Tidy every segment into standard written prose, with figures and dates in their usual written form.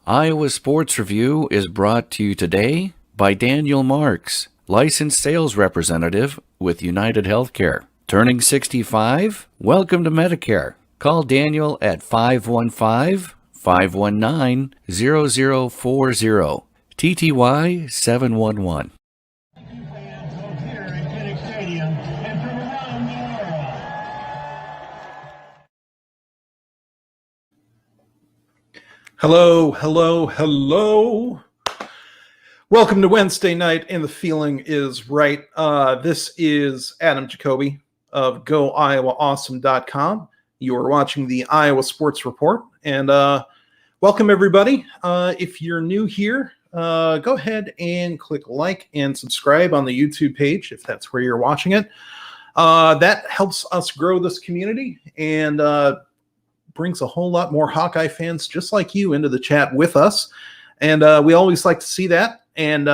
Iowa Sports Review is brought to you today by Daniel Marks, licensed sales representative with United Healthcare. Turning 65? Welcome to Medicare. Call Daniel at 515-519-0040, TTY 711. Hello, hello, hello. Welcome to Wednesday night, and the feeling is right. This is Adam Jacobi of GoIowaAwesome.com. You are watching the Iowa Sports Report, and welcome everybody. If you're new here, go ahead and click like and subscribe on the YouTube page if that's where you're watching it. That helps us grow this community and brings a whole lot more Hawkeye fans just like you into the chat with us. And we always like to see that. And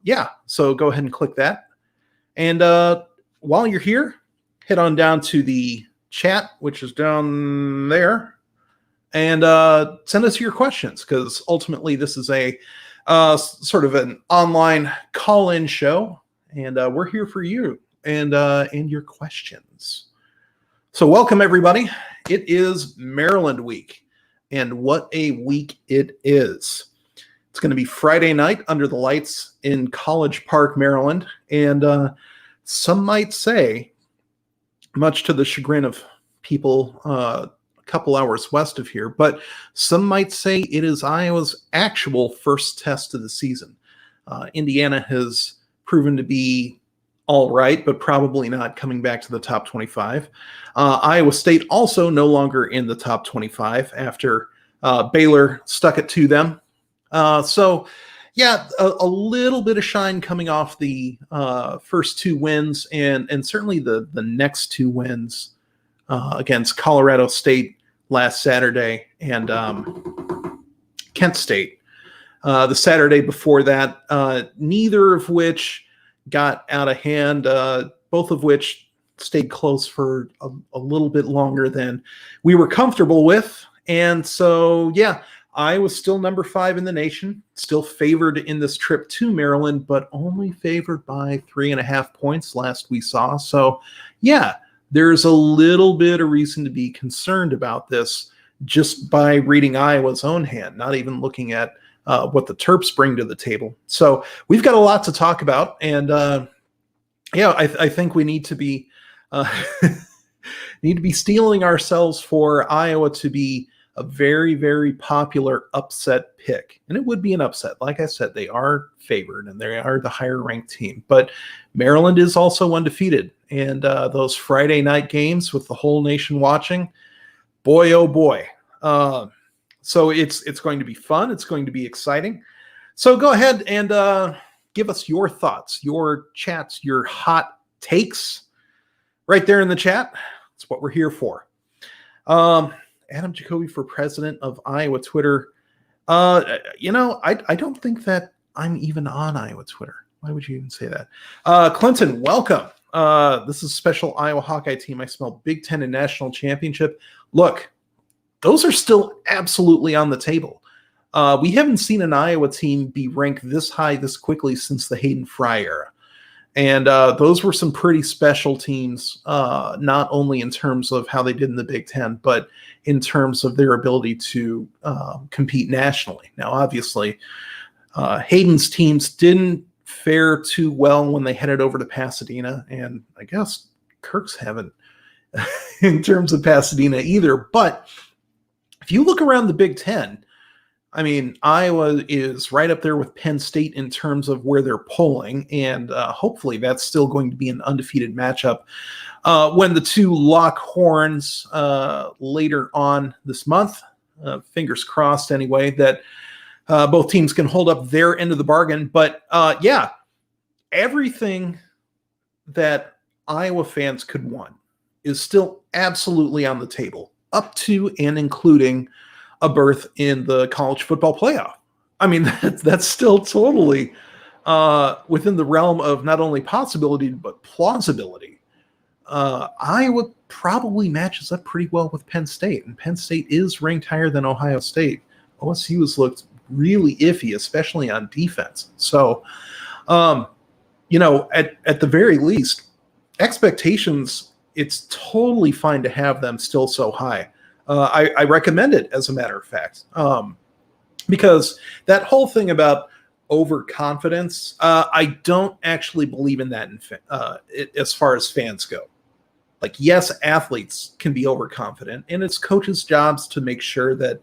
yeah, so go ahead and click that. And while you're here, head on down to the chat, which is down there, and send us your questions, because ultimately this is a sort of an online call-in show, and we're here for you and your questions. So welcome, everybody. It is Maryland week, and what a week it is. It's going to be Friday night under the lights in College Park, Maryland, and some might say, much to the chagrin of people a couple hours west of here, but some might say it is Iowa's actual first test of the season. Indiana has proven to be all right, but probably not coming back to the top 25. Iowa State also no longer in the top 25 after Baylor stuck it to them. So, yeah, a little bit of shine coming off the first two wins, and certainly the next two wins against Colorado State last Saturday and Kent State the Saturday before that, neither of which got out of hand, both of which stayed close for a little bit longer than we were comfortable with. And so, yeah, I was still number 5 in the nation, still favored in this trip to Maryland, but only favored by 3.5 points last we saw. So, yeah, there's a little bit of reason to be concerned about this just by reading Iowa's own hand, not even looking at what the Terps bring to the table. So we've got a lot to talk about, and yeah, I think we need to be steeling ourselves for Iowa to be a very, very popular upset pick. And it would be an upset. Like I said, they are favored and they are the higher ranked team, but Maryland is also undefeated. And those Friday night games with the whole nation watching, boy, oh boy. So it's going to be fun. It's going to be exciting. So go ahead and give us your thoughts, your chats, your hot takes right there in the chat. That's what we're here for. Adam Jacobi for president of Iowa Twitter. I don't think that I'm even on Iowa Twitter. Why would you even say that? Clinton, welcome. This is a special Iowa Hawkeye team. I smell Big Ten and national championship. Look, those are still absolutely on the table. We haven't seen an Iowa team be ranked this high this quickly since the Hayden Fry era. And those were some pretty special teams, not only in terms of how they did in the Big Ten, but in terms of their ability to compete nationally. Now, obviously, Hayden's teams didn't fare too well when they headed over to Pasadena, and I guess Kirk's haven't in terms of Pasadena either. But if you look around the Big Ten, I mean, Iowa is right up there with Penn State in terms of where they're polling, and hopefully that's still going to be an undefeated matchup when the two lock horns later on this month. Fingers crossed, anyway, that both teams can hold up their end of the bargain. But yeah, everything that Iowa fans could want is still absolutely on the table, up to and including a berth in the college football playoff. I mean, that's still totally within the realm of not only possibility, but plausibility. Iowa probably matches up pretty well with Penn State, and Penn State is ranked higher than Ohio State. OSU has looked really iffy, especially on defense. So, at the very least, expectations, it's totally fine to have them still so high. I recommend it, as a matter of fact, because that whole thing about overconfidence, I don't actually believe in that as far as fans go. Like, yes, athletes can be overconfident, and it's coaches' jobs to make sure that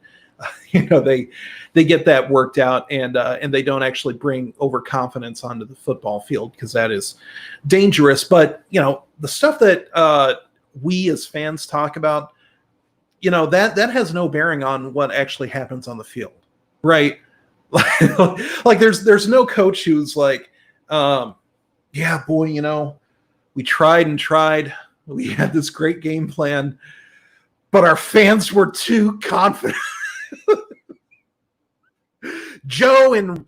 they get that worked out, and they don't actually bring overconfidence onto the football field, because that is dangerous. But the stuff that we as fans talk about, that has no bearing on what actually happens on the field, right? Like there's no coach who's like, yeah, boy, we tried and tried. We had this great game plan, but our fans were too confident. Joe in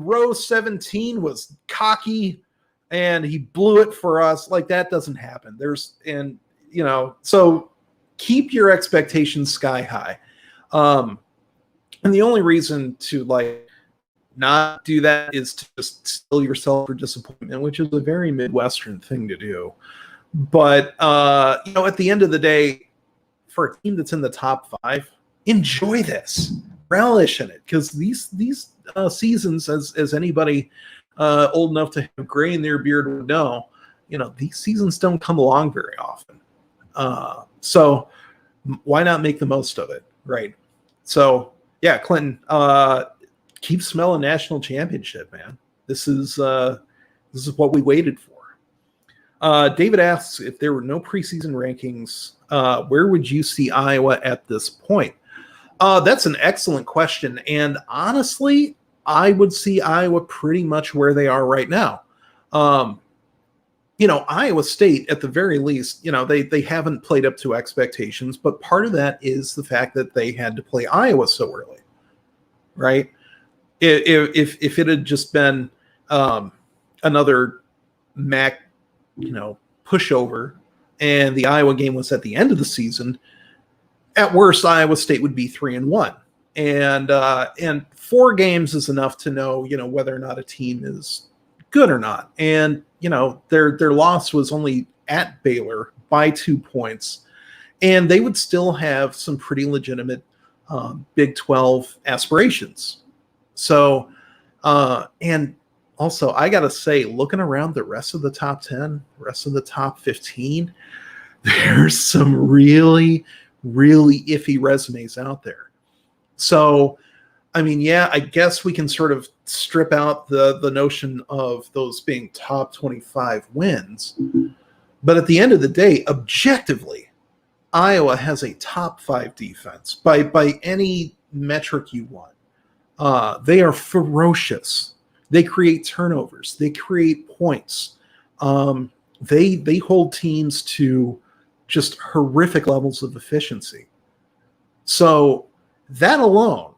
row 17 was cocky and he blew it for us. Like, that doesn't happen. So keep your expectations sky high. And the only reason to not do that is to just steel yourself for disappointment, which is a very Midwestern thing to do. But at the end of the day, for a team that's in the top 5, enjoy this, relish in it, because these seasons, as anybody old enough to have gray in their beard would know, these seasons don't come along very often. So why not make the most of it, right? So yeah, Clinton, keep smelling national championship, man. This is what we waited for. David asks, if there were no preseason rankings, where would you see Iowa at this point? That's an excellent question. And honestly, I would see Iowa pretty much where they are right now. Iowa State, at the very least, they haven't played up to expectations, but part of that is the fact that they had to play Iowa so early, right? If it had just been another MAC, pushover, and the Iowa game was at the end of the season, at worst, Iowa State would be 3-1, and 4 games is enough to know, whether or not a team is good or not. And their loss was only at Baylor by 2 points, and they would still have some pretty legitimate Big 12 aspirations. So, and also, I got to say, looking around the rest of the top 10, rest of the top 15, there's some really, really iffy resumes out there. So, I mean, yeah, I guess we can sort of strip out the notion of those being top 25 wins. But at the end of the day, objectively, Iowa has a top 5 defense by any metric you want. They are ferocious. They create turnovers. They create points. They hold teams to just horrific levels of efficiency. So that alone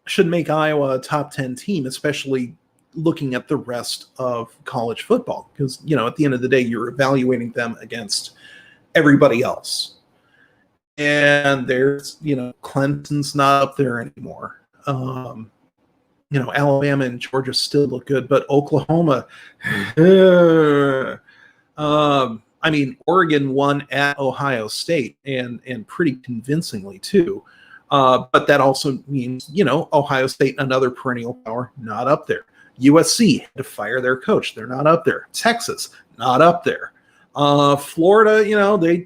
should make Iowa a top 10 team, especially looking at the rest of college football. Because, at the end of the day, you're evaluating them against everybody else. And there's, Clemson's not up there anymore. Alabama and Georgia still look good, but Oklahoma, Oregon won at Ohio State and pretty convincingly too. But that also means, Ohio State, another perennial power, not up there. USC had to fire their coach. They're not up there. Texas, not up there. Florida,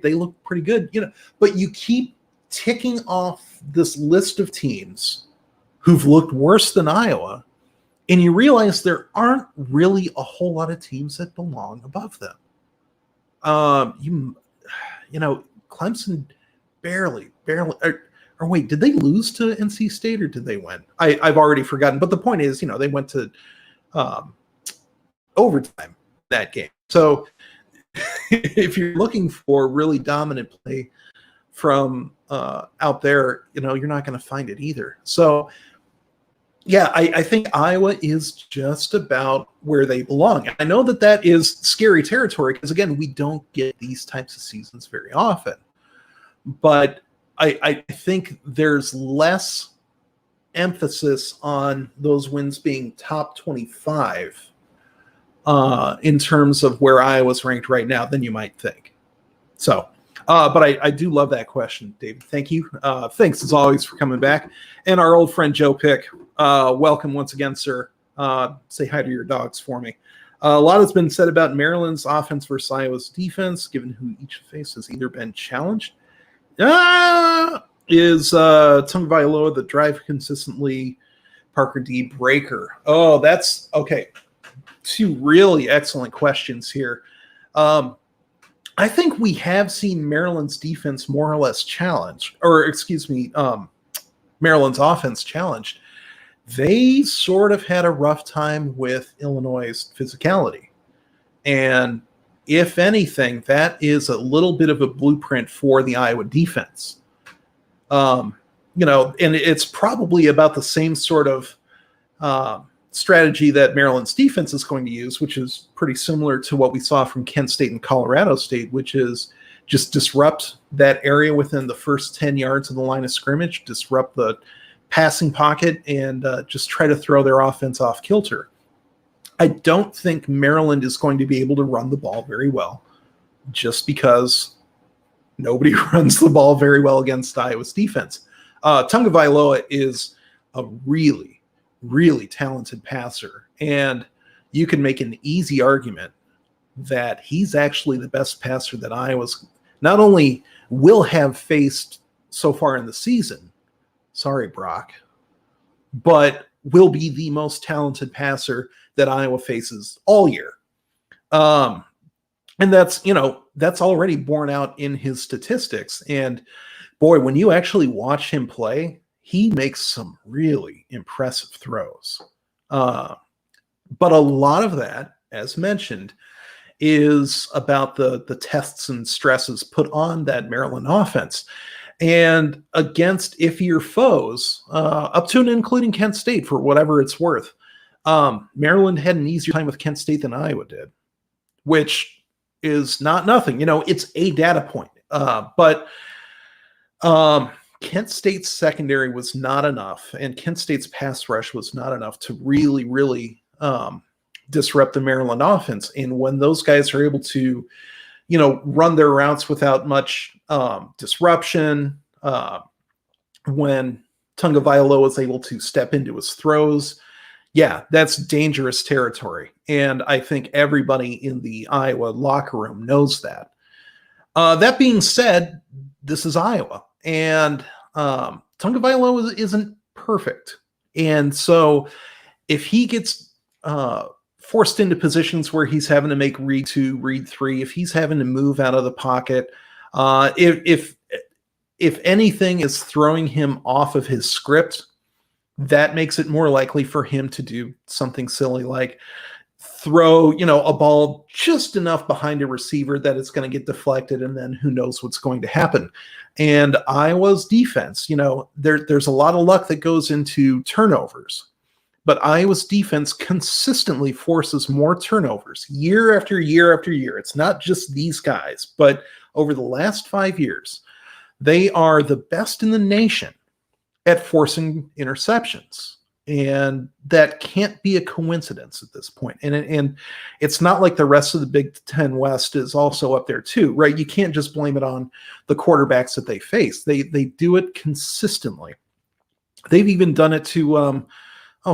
they look pretty good, but you keep ticking off this list of teams who've looked worse than Iowa, and you realize there aren't really a whole lot of teams that belong above them. Clemson barely, or wait, did they lose to NC State or did they win? I've already forgotten. But the point is, they went to overtime that game. So if you're looking for really dominant play from out there, you're not going to find it either. So, yeah, I think Iowa is just about where they belong. I know that is scary territory because, again, we don't get these types of seasons very often. But I think there's less emphasis on those wins being top 25 in terms of where Iowa's ranked right now than you might think. So, but I do love that question, David. Thank you. Thanks as always for coming back. And our old friend Joe Pick, welcome once again, sir. Say hi to your dogs for me. A lot has been said about Maryland's offense versus Iowa's defense, given who each face has either been challenged. Is Tagovailoa the drive consistently, Parker D breaker? Oh, that's okay. Two really excellent questions here. I think we have seen Maryland's defense more or less challenged, or excuse me, Maryland's offense challenged. They sort of had a rough time with Illinois' physicality. And if anything, that is a little bit of a blueprint for the Iowa defense. And it's probably about the same sort of strategy that Maryland's defense is going to use, which is pretty similar to what we saw from Kent State and Colorado State, which is just disrupt that area within the first 10 yards of the line of scrimmage, disrupt the passing pocket, and just try to throw their offense off kilter. I don't think Maryland is going to be able to run the ball very well, just because nobody runs the ball very well against Iowa's defense. Tagovailoa is a really, really talented passer, and you can make an easy argument that he's actually the best passer that Iowa's not only will have faced so far in the season, sorry, Brock, but will be the most talented passer that Iowa faces all year. And that's already borne out in his statistics. And boy, when you actually watch him play, he makes some really impressive throws. But a lot of that, as mentioned, is about the tests and stresses put on that Maryland offense. And against iffier foes, up to and including Kent State, for whatever it's worth, Maryland had an easier time with Kent State than Iowa did, which is not nothing. It's a data point. But Kent State's secondary was not enough, and Kent State's pass rush was not enough to really, really disrupt the Maryland offense. And when those guys are able to, run their routes without much disruption, when Tagovailoa is able to step into his throws, yeah, that's dangerous territory. And I think everybody in the Iowa locker room knows that. That being said, this is Iowa, and Tagovailoa isn't perfect. And so if he gets forced into positions where he's having to make read 2, read 3, if he's having to move out of the pocket, if anything is throwing him off of his script, that makes it more likely for him to do something silly like throw, a ball just enough behind a receiver that it's going to get deflected, and then who knows what's going to happen. And Iowa's defense, there's a lot of luck that goes into turnovers. But Iowa's defense consistently forces more turnovers year after year after year. It's not just these guys, but over the last 5 years, they are the best in the nation at forcing interceptions. And that can't be a coincidence at this point. And it's not like the rest of the Big Ten West is also up there too, right? You can't just blame it on the quarterbacks that they face. They do it consistently. They've even done it to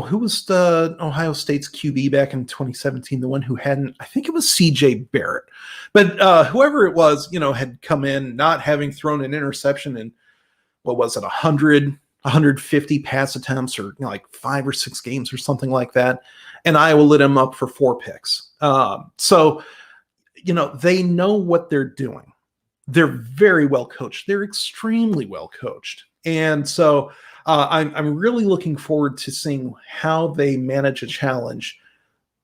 who was the Ohio State's QB back in 2017? The one who hadn't, I think it was CJ Barrett. But whoever it was, had come in not having thrown an interception in, 150 pass attempts or like 5 or 6 games or something like that. And Iowa lit him up for 4 picks. So they know what they're doing. They're very well coached. They're extremely well coached. And so I'm really looking forward to seeing how they manage a challenge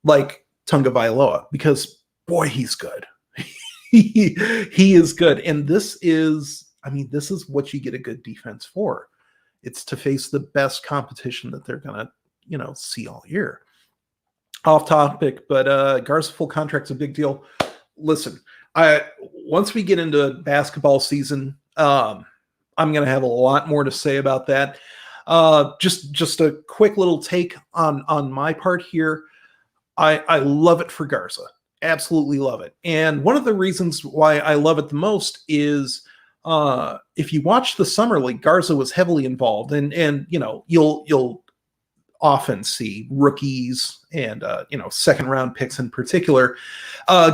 like Tagovailoa, because boy, he's good. he is good. And this is what you get a good defense for. It's to face the best competition that they're going to, see all year. Off topic, but Garza full contract's a big deal. Listen, once we get into basketball season, I'm going to have a lot more to say about that. Just a quick little take on my part here. I love it for Garza. Absolutely love it. And one of the reasons why I love it the most is if you watch the summer league, Garza was heavily involved, and you'll often see rookies and second round picks in particular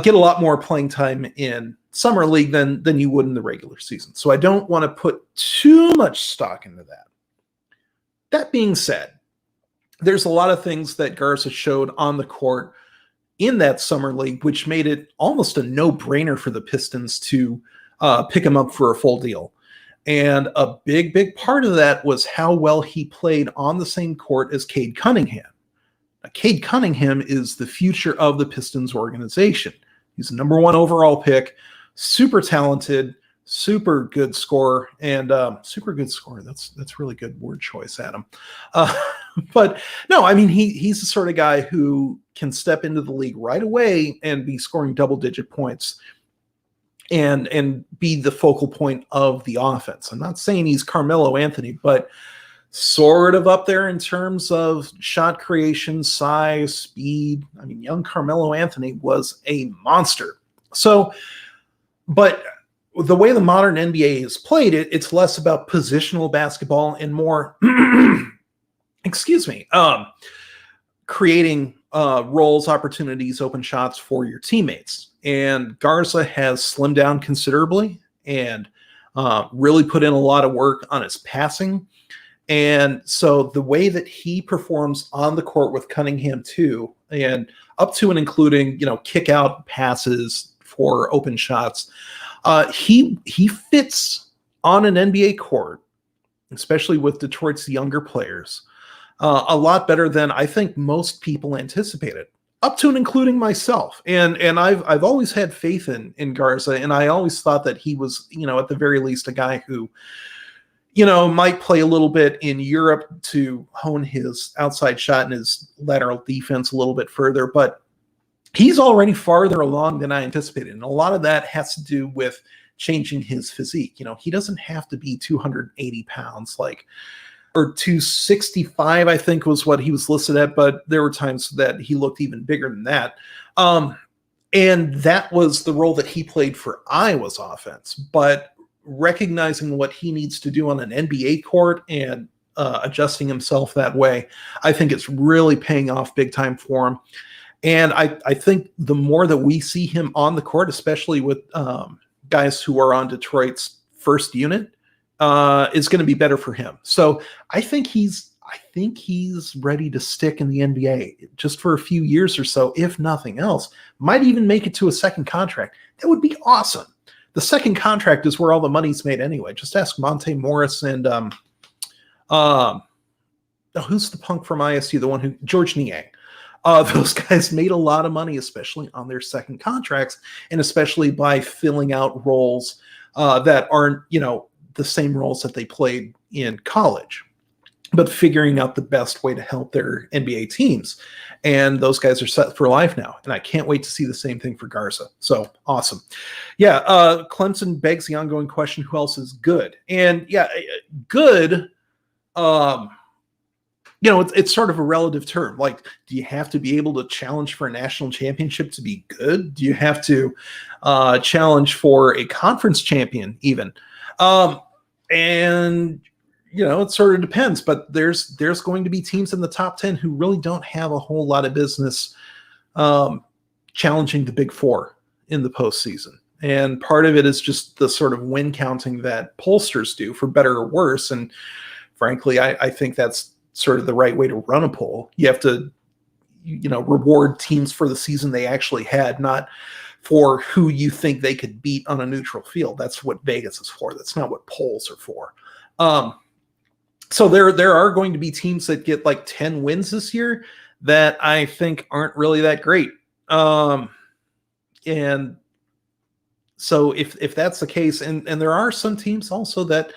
get a lot more playing time in summer league than you would in the regular season. So I don't want to put too much stock into that. That being said, there's a lot of things that Garza showed on the court in that summer league, which made it almost a no-brainer for the Pistons to pick him up for a full deal. And a big part of that was how well he played on the same court as Cade Cunningham. Now, Cade Cunningham is the future of the Pistons organization. He's the number 1 overall pick, super talented, super good scorer, and super good scorer. That's really good word choice, Adam. But no, I mean, he's the sort of guy who can step into the league right away and be scoring double-digit points and be the focal point of the offense. I'm not saying he's Carmelo Anthony, but sort of up there in terms of shot creation, size, speed. I mean, young Carmelo Anthony was a monster. So, but the way the modern NBA is played, it's less about positional basketball and more, creating roles, opportunities, open shots for your teammates. And Garza has slimmed down considerably and really put in a lot of work on his passing. And so the way that he performs on the court with Cunningham too, and up to and including, kick out passes for open shots, he fits on an NBA court, especially with Detroit's younger players, a lot better than I think most people anticipated, up to and including myself. And I've always had faith in Garza, and I always thought that he was, at the very least, a guy who, might play a little bit in Europe to hone his outside shot and his lateral defense a little bit further, but he's already farther along than I anticipated. And a lot of that has to do with changing his physique. He doesn't have to be 280 pounds or 265, I think was what he was listed at, but there were times that he looked even bigger than that. And that was the role that he played for Iowa's offense. But recognizing what he needs to do on an NBA court and adjusting himself that way, I think it's really paying off big time for him. And I think the more that we see him on the court, especially with guys who are on Detroit's first unit, is going to be better for him. So I think he's ready to stick in the NBA just for a few years or so, if nothing else. Might even make it to a second contract. That would be awesome. The second contract is where all the money's made anyway. Just ask Monte Morris and who's the punk from ISU? The one who George Niang. Those guys made a lot of money, especially on their second contracts, and especially by filling out roles that aren't, the same roles that they played in college, but figuring out the best way to help their NBA teams. And those guys are set for life now. And I can't wait to see the same thing for Garza. So awesome. Yeah. Clemson begs the ongoing question, who else is good? And yeah, good, it's sort of a relative term. Like, do you have to be able to challenge for a national championship to be good? Do you have to challenge for a conference champion even? And it sort of depends, but there's going to be teams in the top 10 who really don't have a whole lot of business challenging the Big Four in the postseason. And part of it is just the sort of win counting that pollsters do, for better or worse. And frankly, I think that's sort of the right way to run a poll. You have to, reward teams for the season they actually had, not for who you think they could beat on a neutral field. That's what Vegas is for. That's not what polls are for. So there are going to be teams that get like 10 wins this year that I think aren't really that great. And so if that's the case, and there are some teams also that,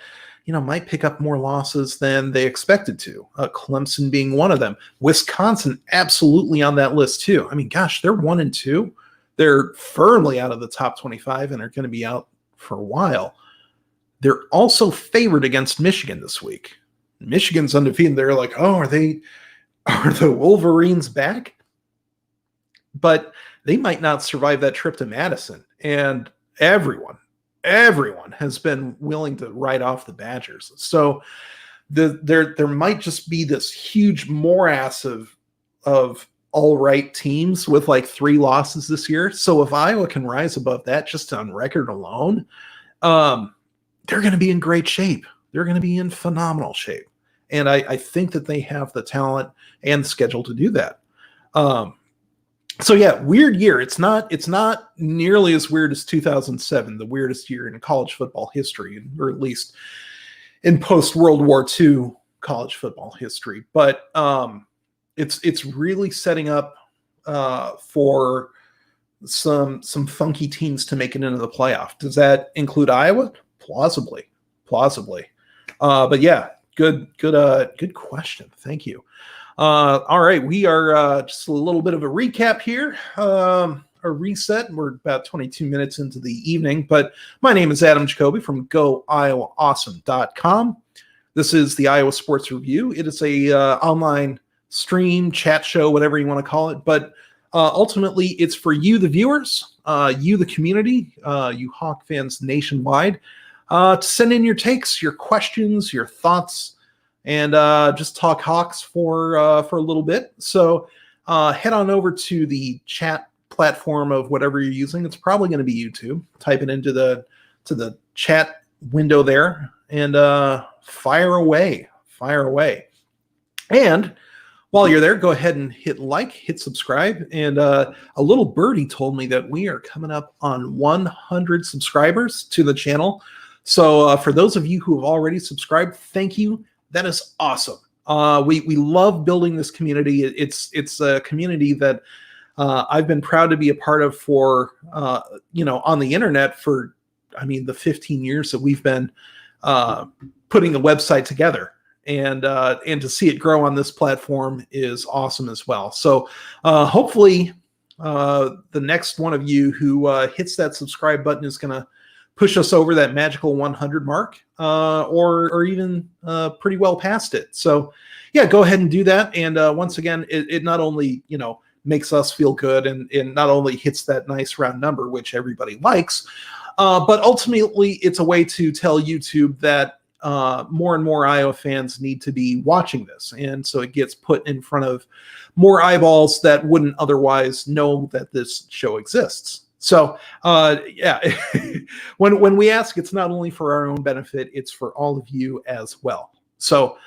might pick up more losses than they expected to. Clemson being one of them. Wisconsin absolutely on that list too. I mean, gosh, they're 1-2. They're firmly out of the top 25 and are going to be out for a while. They're also favored against Michigan this week. Michigan's undefeated. They're like, oh, are the Wolverines back? But they might not survive that trip to Madison. And everyone has been willing to write off the Badgers. So there might just be this huge morass of all right teams with like 3 losses this year. So if Iowa can rise above that just on record alone, they're going to be in great shape. They're going to be in phenomenal shape. And I think that they have the talent and the schedule to do that. So yeah, weird year. It's not nearly as weird as 2007, the weirdest year in college football history, or at least in post-World War II college football history. But it's really setting up for some funky teams to make it into the playoff. Does that include Iowa? Plausibly. But yeah, good question. Thank you. All right, we are just a little bit of a recap here, a reset. We're about 22 minutes into the evening, but my name is Adam Jacobi from GoIowaAwesome.com. This is the Iowa Sports Review. It is a online stream, chat show, whatever you want to call it, but ultimately it's for you, the viewers, you, the community, you Hawk fans nationwide, to send in your takes, your questions, your thoughts, and just talk Hawks for a little bit. So head on over to the chat platform of whatever you're using. It's probably going to be YouTube. Type it into the chat window there and fire away. And while you're there, go ahead and hit like, hit subscribe. And a little birdie told me that we are coming up on 100 subscribers to the channel. So for those of you who have already subscribed, thank you. That is awesome. We love building this community. It's a community that I've been proud to be a part of for on the internet for the 15 years that we've been putting the website together, and to see it grow on this platform is awesome as well. So hopefully the next one of you who hits that subscribe button is going to push us over that magical 100 mark, or even pretty well past it. So yeah, go ahead and do that. And once again, it not only, makes us feel good and not only hits that nice round number, which everybody likes, but ultimately it's a way to tell YouTube that more and more Iowa fans need to be watching this. And so it gets put in front of more eyeballs that wouldn't otherwise know that this show exists. So, yeah, when we ask, it's not only for our own benefit, it's for all of you as well. So,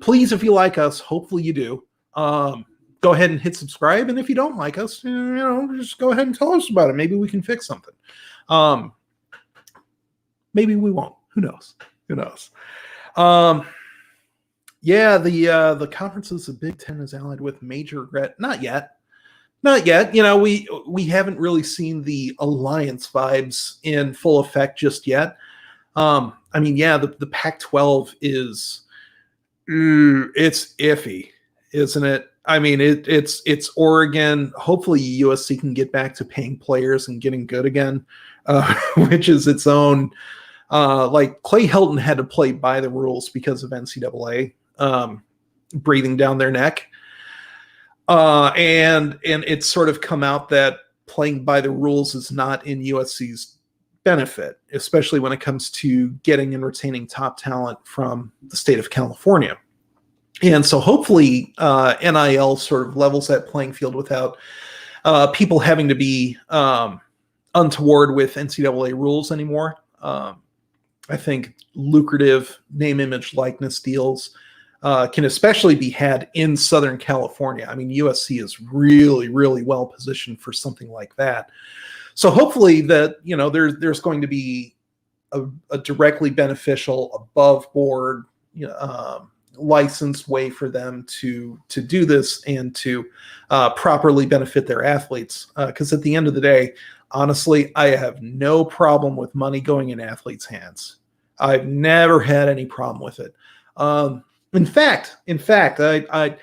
please, if you like us, hopefully you do, go ahead and hit subscribe. And if you don't like us, just go ahead and tell us about it. Maybe we can fix something. Maybe we won't. Who knows? Yeah, the conferences of Big Ten is allied with major regret. Not yet. We haven't really seen the alliance vibes in full effect just yet. The Pac-12 is it's iffy, isn't it? It's Oregon. Hopefully USC can get back to paying players and getting good again, which is its own. Like Clay Helton had to play by the rules because of NCAA breathing down their neck. And it's sort of come out that playing by the rules is not in USC's benefit, especially when it comes to getting and retaining top talent from the state of California. And so hopefully NIL sort of levels that playing field without people having to be untoward with NCAA rules anymore. I think lucrative name, image, likeness deals can especially be had in Southern California. USC is really, really well positioned for something like that. So hopefully that, there's going to be a directly beneficial, above board, licensed way for them to do this and to properly benefit their athletes. Because at the end of the day, honestly, I have no problem with money going in athletes' hands. I've never had any problem with it. In fact, I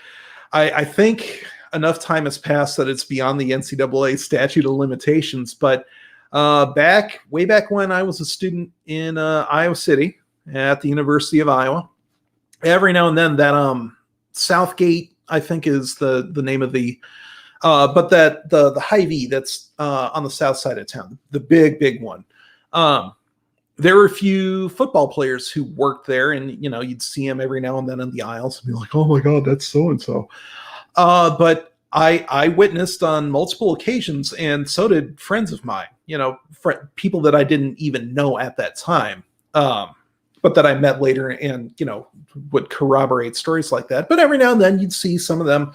think enough time has passed that it's beyond the NCAA statute of limitations. But way back when I was a student in Iowa City at the University of Iowa, every now and then that Southgate, I think, is the name of the but that the Hy-Vee that's on the south side of town, the big one. There were a few football players who worked there, and you'd see them every now and then in the aisles and be like, "Oh my God, that's so and so." But I witnessed on multiple occasions, and so did friends of mine. People that I didn't even know at that time, but that I met later, and would corroborate stories like that. But every now and then, you'd see some of them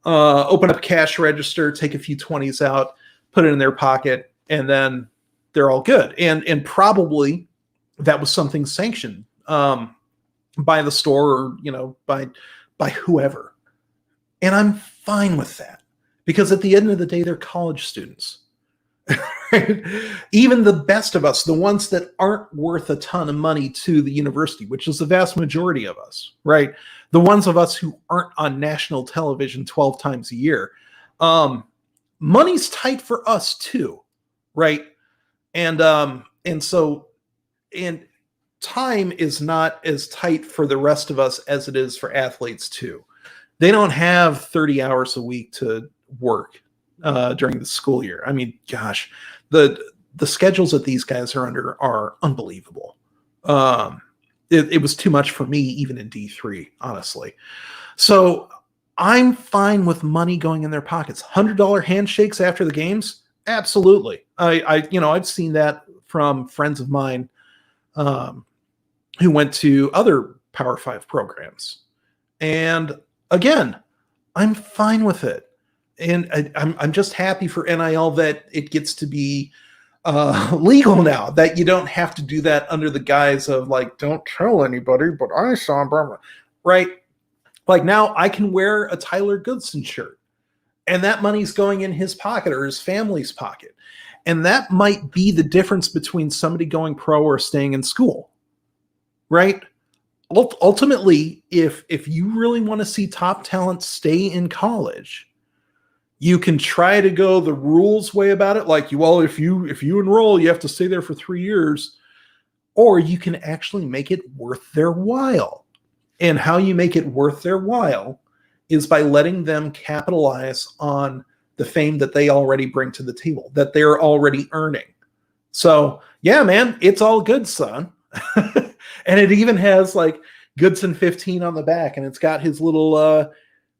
open up a cash register, take a few 20s out, put it in their pocket, and then they're all good. And probably that was something sanctioned by the store, or by whoever. And I'm fine with that, because at the end of the day, they're college students. Right? Even the best of us, the ones that aren't worth a ton of money to the university, which is the vast majority of us, right? The ones of us who aren't on national television 12 times a year, money's tight for us too, right? And time is not as tight for the rest of us as it is for athletes too. They don't have 30 hours a week to work during the school year. I mean, gosh, the schedules that these guys are under are unbelievable. It was too much for me, even in D3, honestly. So I'm fine with money going in their pockets. $100 handshakes after the games, absolutely. I've seen that from friends of mine who went to other Power 5 programs, and again, I'm fine with it. And I'm just happy for NIL that it gets to be legal now, that you don't have to do that under the guise of like, don't tell anybody, but I saw him, right? Like now I can wear a Tyler Goodson shirt, and that money's going in his pocket or his family's pocket. And that might be the difference between somebody going pro or staying in school, right? Ultimately, if you really want to see top talent stay in college, you can try to go the rules way about it, like if you enroll, you have to stay there for 3 years, or you can actually make it worth their while. And how you make it worth their while is by letting them capitalize on the fame that they already bring to the table, that they're already earning. So yeah, man, it's all good, son. And it even has like Goodson 15 on the back, and it's got his little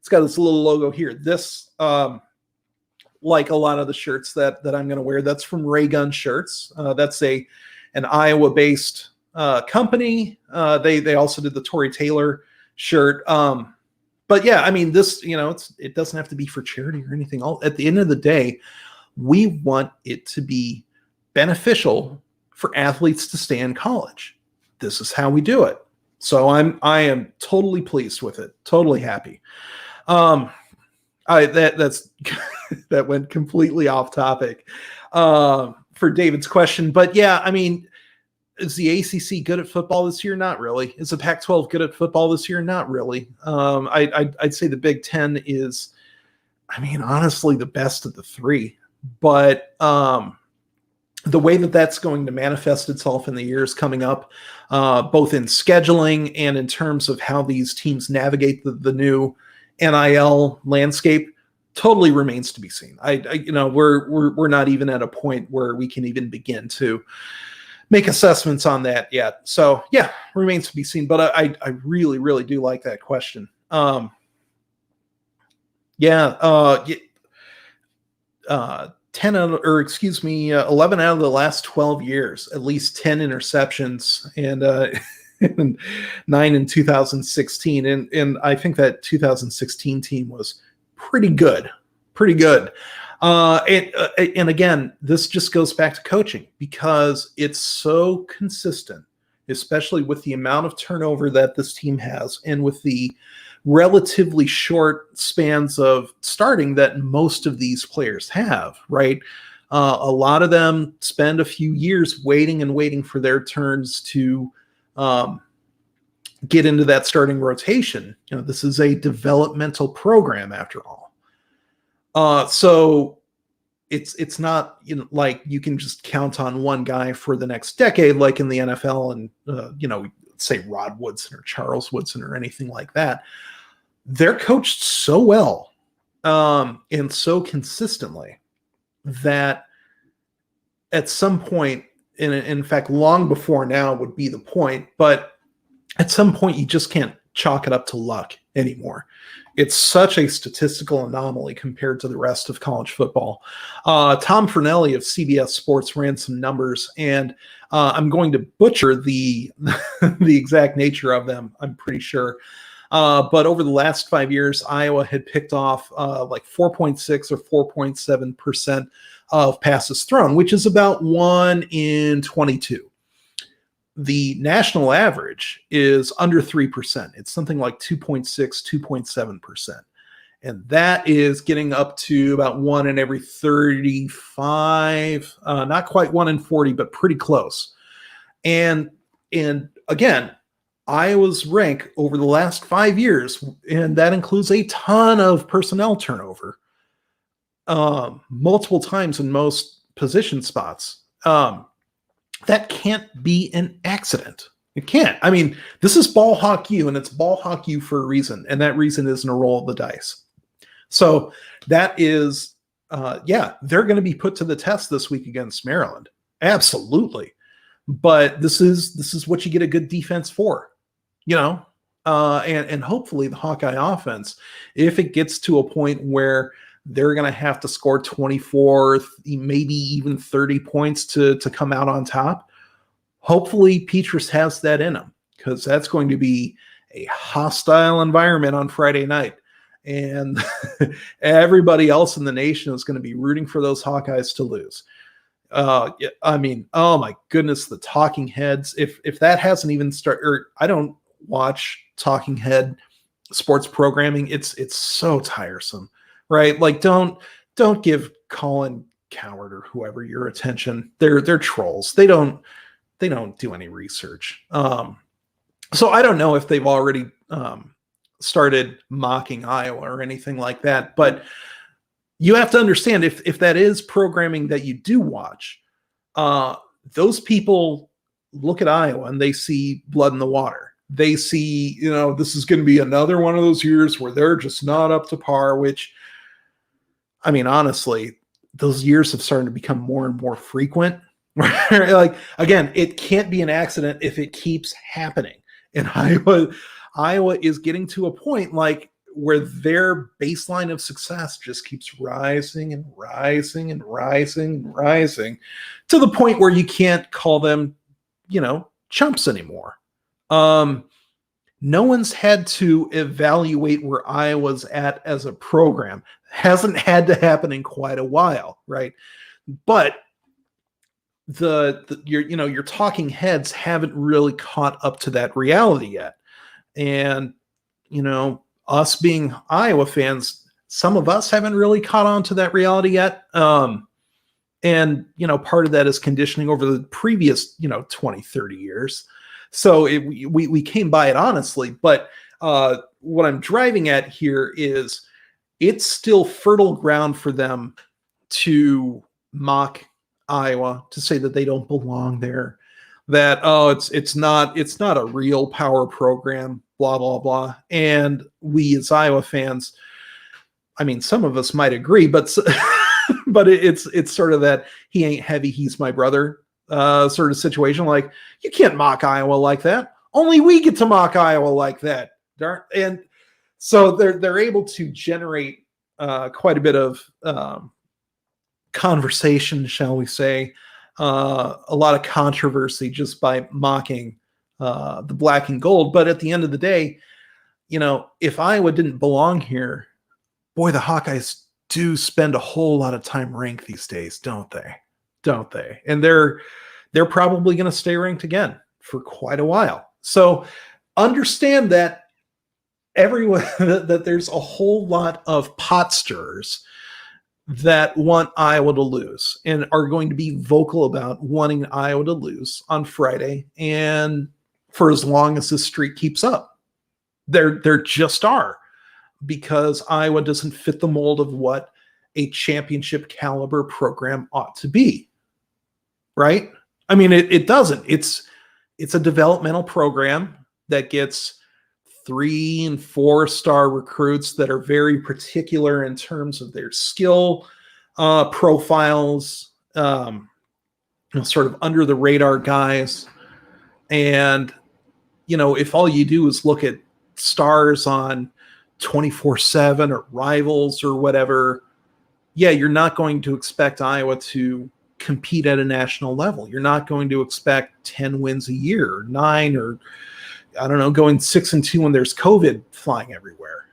logo here. This like a lot of the shirts that I'm going to wear, that's from Ray Gun Shirts. That's an Iowa-based company. They also did the Tory Taylor shirt. But yeah, I mean, this, it doesn't have to be for charity or anything. At the end of the day, we want it to be beneficial for athletes to stay in college. This is how we do it. So I am totally pleased with it. Totally happy. That's that went completely off topic for David's question. But yeah, I mean, is the ACC good at football this year? Not really. Is the Pac-12 good at football this year? Not really. I'd say the Big Ten is, I mean, honestly, the best of the three. But the way that that's going to manifest itself in the years coming up, both in scheduling and in terms of how these teams navigate the new NIL landscape, totally remains to be seen. We're not even at a point where we can even begin to make assessments on that yet. So yeah, remains to be seen. But I really, really do like that question. 11 out of the last 12 years, at least 10 interceptions, and 9 in 2016. And I think that 2016 team was pretty good. And again, this just goes back to coaching, because it's so consistent, especially with the amount of turnover that this team has and with the relatively short spans of starting that most of these players have, right? A lot of them spend a few years waiting for their turns to get into that starting rotation. This is a developmental program after all. So it's not like you can just count on one guy for the next decade, like in the NFL and say Rod Woodson or Charles Woodson or anything like that. They're coached so well and so consistently that at some point, in fact, long before now would be the point, but at some point you just can't chalk it up to luck anymore. It's such a statistical anomaly compared to the rest of college football. Tom Fernelli of CBS Sports ran some numbers, and I'm going to butcher the the exact nature of them, I'm pretty sure. But over the last 5 years, Iowa had picked off like 4.6 or 4.7% of passes thrown, which is about 1 in 22. The national average is under 3%. It's something like 2.6, 2.7%. And that is getting up to about 1 in every 35, not quite 1 in 40, but pretty close. And again, Iowa's rank over the last 5 years, and that includes a ton of personnel turnover, multiple times in most position spots. That can't be an accident. It can't. I mean, this is ball hawk U, and it's ball hawk U for a reason, and that reason isn't a roll of the dice. So that is, they're going to be put to the test this week against Maryland. Absolutely. But this is what you get a good defense for, and hopefully the Hawkeye offense, if it gets to a point where they're going to have to score 24, maybe even 30 points to come out on top. Hopefully Petrus has that in him, because that's going to be a hostile environment on Friday night. And everybody else in the nation is going to be rooting for those Hawkeyes to lose. I mean, oh my goodness, the talking heads. If that hasn't even started, or I don't watch talking head sports programming. It's so tiresome. Right? Like, don't give Colin Coward or whoever your attention. They're trolls. They don't do any research. So I don't know if they've already started mocking Iowa or anything like that. But you have to understand, if that is programming that you do watch, those people look at Iowa and they see blood in the water. They see, this is going to be another one of those years where they're just not up to par, which, I mean, honestly, those years have started to become more and more frequent. Like, again, it can't be an accident if it keeps happening. And Iowa is getting to a point like where their baseline of success just keeps rising and rising and rising and rising to the point where you can't call them, chumps anymore. No one's had to evaluate where Iowa's at as a program. Hasn't had to happen in quite a while, right? But your talking heads haven't really caught up to that reality yet. And us being Iowa fans, some of us haven't really caught on to that reality yet. And part of that is conditioning over the previous 20, 30 years. So we came by it honestly, but what I'm driving at here is it's still fertile ground for them to mock Iowa, to say that they don't belong there, that it's not a real power program, blah blah blah. And we as Iowa fans, I mean, some of us might agree, but but it's sort of that he ain't heavy, he's my brother sort of situation. Like, you can't mock Iowa like that. Only we get to mock Iowa like that. Darn. And so they're able to generate quite a bit of conversation, shall we say, a lot of controversy just by mocking the black and gold. But at the end of the day, if Iowa didn't belong here, boy, the Hawkeyes do spend a whole lot of time ranked these days, don't they? And they're probably going to stay ranked again for quite a while. So understand that everyone that there's a whole lot of pot stirrers that want Iowa to lose and are going to be vocal about wanting Iowa to lose on Friday and for as long as this streak keeps up. There just are, because Iowa doesn't fit the mold of what a championship caliber program ought to be. Right? I mean, it doesn't. It's it's a developmental program that gets 3 and 4 star recruits that are very particular in terms of their skill profiles, sort of under the radar guys. And, if all you do is look at stars on 24/7 or Rivals or whatever, you're not going to expect Iowa to compete at a national level. You're not going to expect 10 wins a year, or 9, or I don't know, going 6-2 when there's COVID flying everywhere.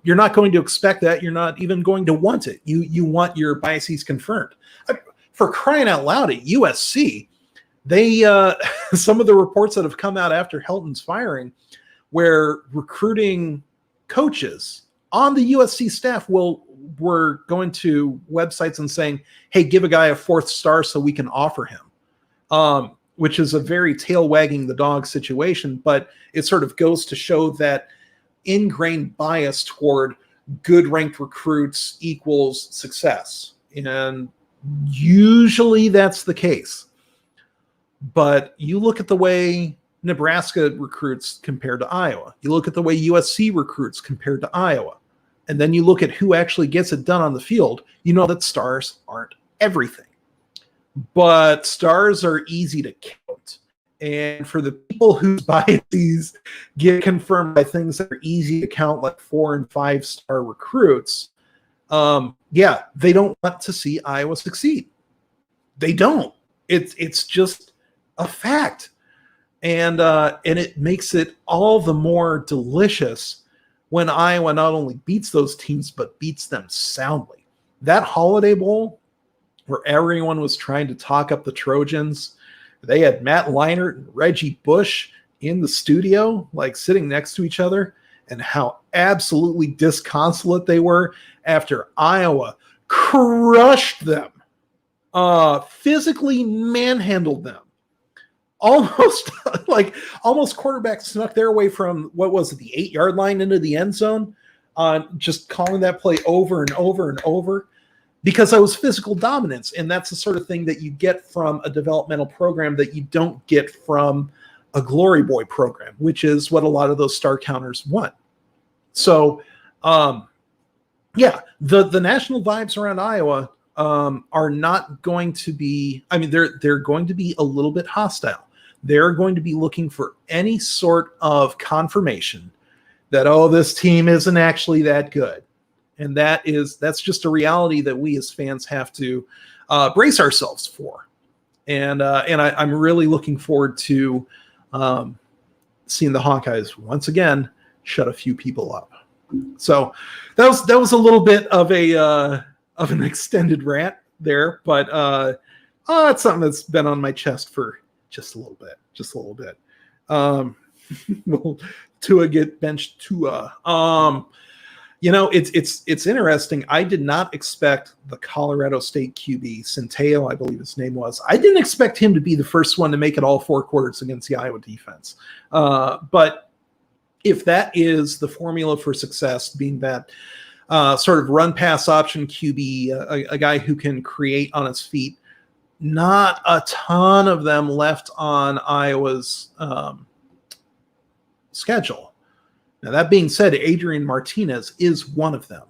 You're not going to expect that. You're not even going to want it. You want your biases confirmed. For crying out loud, at USC, they some of the reports that have come out after Helton's firing, where recruiting coaches on the USC staff were going to websites and saying, hey, give a guy a 4th star so we can offer him, which is a very tail wagging the dog situation. But it sort of goes to show that ingrained bias toward good ranked recruits equals success. And usually that's the case. But you look at the way Nebraska recruits compared to Iowa. You look at the way USC recruits compared to Iowa. And then you look at who actually gets it done on the field. You know that stars aren't everything. But stars are easy to count. And for the people whose biases get confirmed by things that are easy to count, like 4 and 5 star recruits, they don't want to see Iowa succeed. They don't. It's just a fact. And it makes it all the more delicious when Iowa not only beats those teams, but beats them soundly. That Holiday Bowl, where everyone was trying to talk up the Trojans, they had Matt Leinart and Reggie Bush in the studio, like sitting next to each other, and how absolutely disconsolate they were after Iowa crushed them, physically manhandled them. Almost quarterback snuck their way from, what was it, the 8-yard line into the end zone, just calling that play over and over and over, because that was physical dominance. And that's the sort of thing that you get from a developmental program that you don't get from a Glory Boy program, which is what a lot of those star counters want. So, the national vibes around Iowa are not going to be, they're going to be a little bit hostile. They're going to be looking for any sort of confirmation that, this team isn't actually that good. And that's just a reality that we as fans have to brace ourselves for. And I'm really looking forward to seeing the Hawkeyes once again shut a few people up. So that was a little bit of an extended rant there, but it's something that's been on my chest for just a little bit. Will Tua get benched? Tua. It's interesting. I did not expect the Colorado State QB, Centeio, I believe his name was. I didn't expect him to be the first one to make it all 4 quarters against the Iowa defense. But if that is the formula for success, being that sort of run-pass option QB, a guy who can create on his feet, not a ton of them left on Iowa's schedule. Now, that being said, Adrian Martinez is one of them.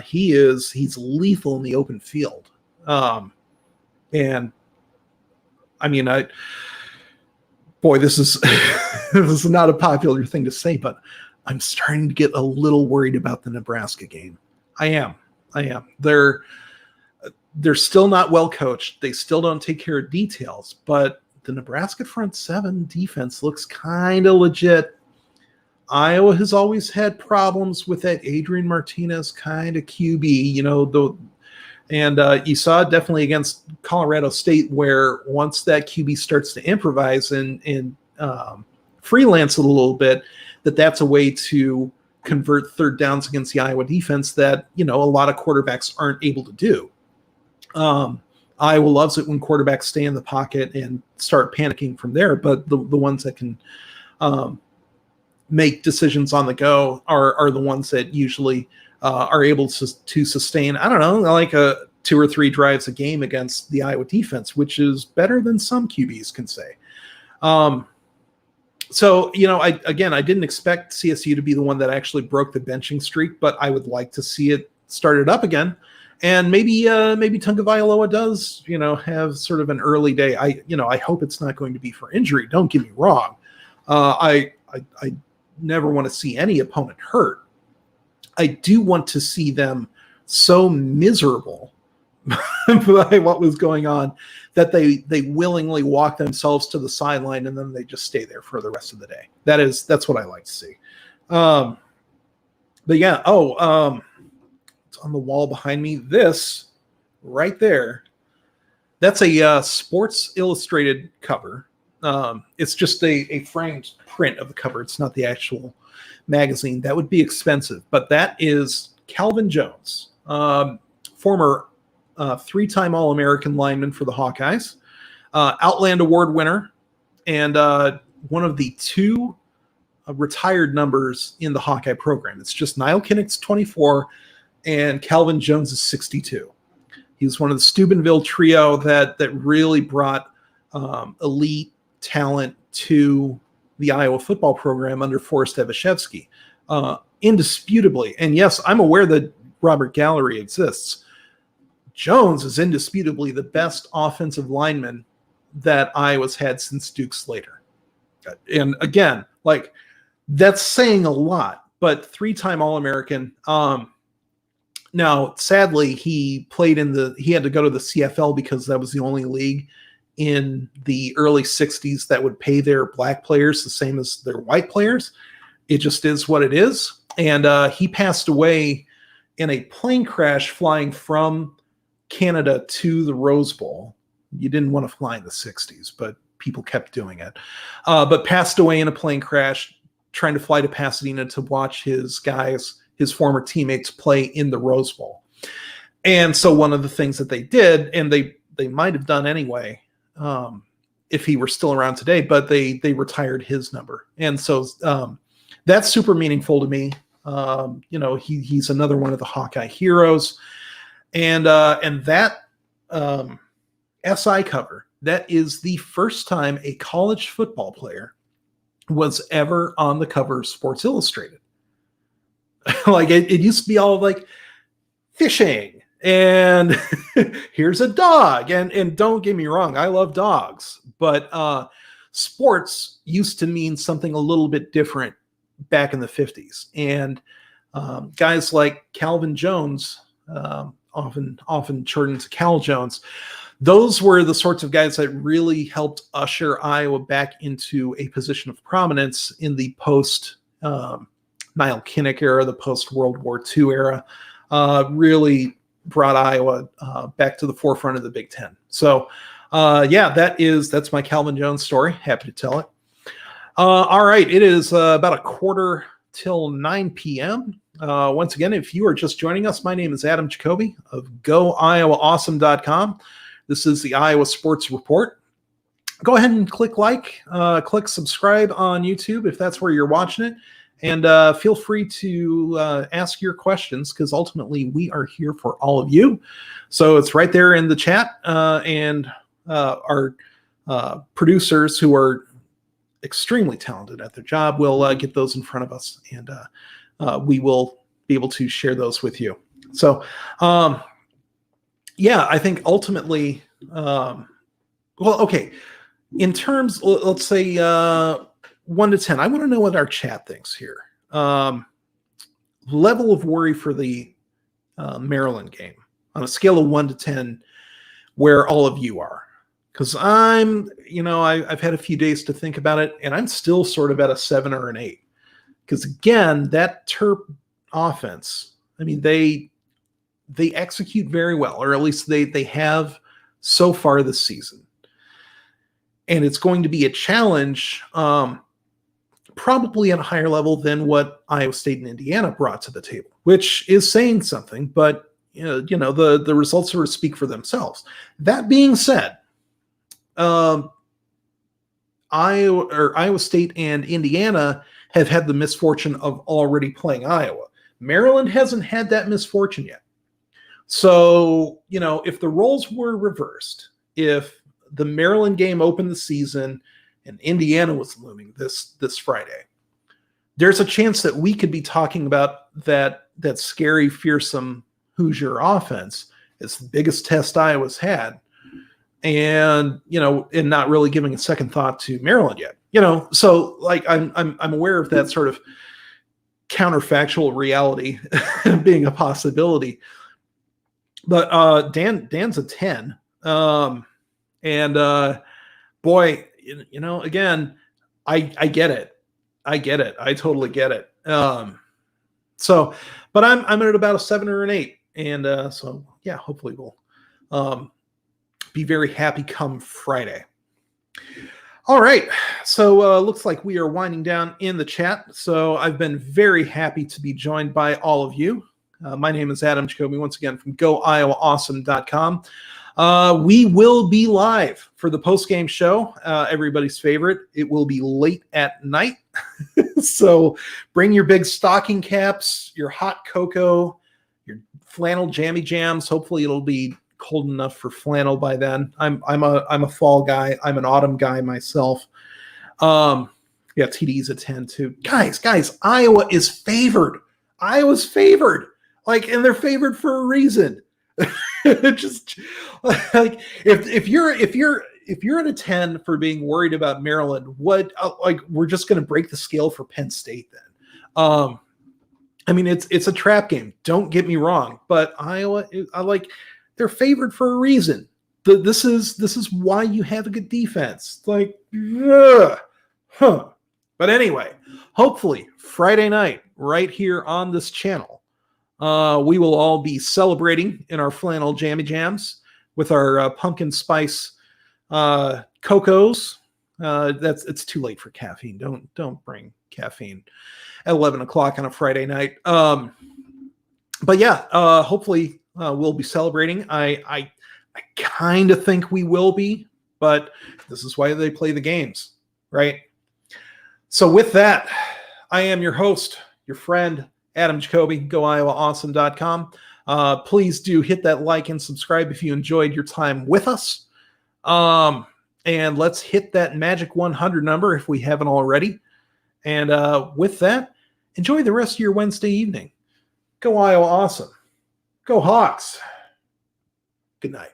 He's lethal in the open field. This is this is not a popular thing to say, but I'm starting to get a little worried about the Nebraska game. I am. They're still not well coached. They still don't take care of details, but the Nebraska front 7 defense looks kind of legit. Iowa has always had problems with that Adrian Martinez kind of QB, you saw it definitely against Colorado State, where once that QB starts to improvise and freelance a little bit, that's a way to convert third downs against the Iowa defense that, a lot of quarterbacks aren't able to do. Iowa loves it when quarterbacks stay in the pocket and start panicking from there, but the ones that can make decisions on the go are the ones that usually are able to sustain, like 2 or 3 drives a game against the Iowa defense, which is better than some QBs can say. So, I didn't expect CSU to be the one that actually broke the benching streak, but I would like to see it started up again. And maybe Tagovailoa does, have sort of an early day. I hope it's not going to be for injury. Don't get me wrong. I never want to see any opponent hurt. I do want to see them so miserable by what was going on that they willingly walk themselves to the sideline and then they just stay there for the rest of the day. That's what I like to see. But yeah, it's on the wall behind me. This right there, that's a Sports Illustrated cover. It's just a framed print of the cover. It's not the actual magazine. That would be expensive, but that is Calvin Jones, former three-time All-American lineman for the Hawkeyes, Outland Award winner, and one of the two retired numbers in the Hawkeye program. It's just Niall Kinnick's 24 and Calvin Jones is 62. He was one of the Steubenville trio that really brought elite talent to the Iowa football program under Forrest Evashevsky. Indisputably, and yes, I'm aware that Robert Gallery exists. Jones is indisputably the best offensive lineman that Iowa's had since Duke Slater. And again, that's saying a lot, but three-time All-American. Now, sadly, he had to go to the CFL because that was the only league in the early 60s that would pay their black players the same as their white players. It just is what it is. And he passed away in a plane crash flying from Canada to the Rose Bowl. You didn't want to fly in the 60s, but people kept doing it. But passed away in a plane crash trying to fly to Pasadena to watch his former teammates play in the Rose Bowl. And so one of the things that they did, and they might have done anyway, if he were still around today, but they retired his number. And so that's super meaningful to me. He's another one of the Hawkeye heroes. And that SI cover, that is the first time a college football player was ever on the cover of Sports Illustrated. It used to be all fishing and here's a dog. And don't get me wrong, I love dogs, but sports used to mean something a little bit different back in the 50s. And guys like Calvin Jones, often shortened to Cal Jones, those were the sorts of guys that really helped usher Iowa back into a position of prominence in the post Niall Kinnick era, the post World War II era. Really brought Iowa back to the forefront of the Big Ten. So that's my Calvin Jones story. Happy to tell it. All right, it is about a quarter till 9 p.m. Once again, if you are just joining us, my name is Adam Jacobi of GoIowaAwesome.com. This is the Iowa Sports Report. Go ahead and click click subscribe on YouTube if that's where you're watching it. And feel free to ask your questions because ultimately we are here for all of you. So it's right there in the chat. And our producers who are extremely talented at their job will get those in front of us. And we will be able to share those with you. So, I think ultimately, in terms, let's say 1 to 10, I want to know what our chat thinks here. Level of worry for the Maryland game on a scale of 1 to 10, where all of you are. Because I've had a few days to think about it, and I'm still sort of at a 7 or an 8. Because again, that Terp offense, they execute very well, or at least they have so far this season. And it's going to be a challenge, probably at a higher level than what Iowa State and Indiana brought to the table, which is saying something, but the results sort of speak for themselves. That being said, Iowa State and Indiana have had the misfortune of already playing Iowa. Maryland hasn't had that misfortune yet. So, if the roles were reversed, if the Maryland game opened the season and Indiana was looming this Friday. There's a chance that we could be talking about that scary, fearsome Hoosier offense. It's the biggest test Iowa's had, and and not really giving a second thought to Maryland yet. So like I'm aware of that sort of counterfactual reality being a possibility. But Dan's a 10, and boy, again, I get it. I get it. I totally get it. So, but I'm at about a 7 or an 8, and so yeah, hopefully we'll be very happy come Friday. All right, so looks like we are winding down in the chat. So I've been very happy to be joined by all of you. My name is Adam Jacobi, once again from GoIowaAwesome.com. We will be live for the post-game show, everybody's favorite. It will be late at night. So bring your big stocking caps, your hot cocoa, your flannel jammy jams. Hopefully it'll be cold enough for flannel by then. I'm a fall guy. I'm an autumn guy myself. Yeah, TD's a 10 too. Guys, Iowa is favored. Iowa's favored. And they're favored for a reason. Just like if you're at a 10 for being worried about Maryland, what we're just going to break the scale for Penn State then. I mean, it's a trap game. Don't get me wrong, but Iowa, they're favored for a reason. This is why you have a good defense. But anyway, hopefully Friday night right here on this channel, we will all be celebrating in our flannel jammy jams with our pumpkin spice cocos. It's too late for caffeine. Don't bring caffeine at 11 o'clock on a Friday night. But yeah, hopefully we'll be celebrating. I kind of think we will be, but this is why they play the games, right? So with that, I am your host, your friend, Adam Jacobi, GoIowaAwesome.com. Please do hit that like and subscribe if you enjoyed your time with us. And let's hit that magic 100 number if we haven't already. And with that, enjoy the rest of your Wednesday evening. Go Iowa Awesome. Go Hawks. Good night.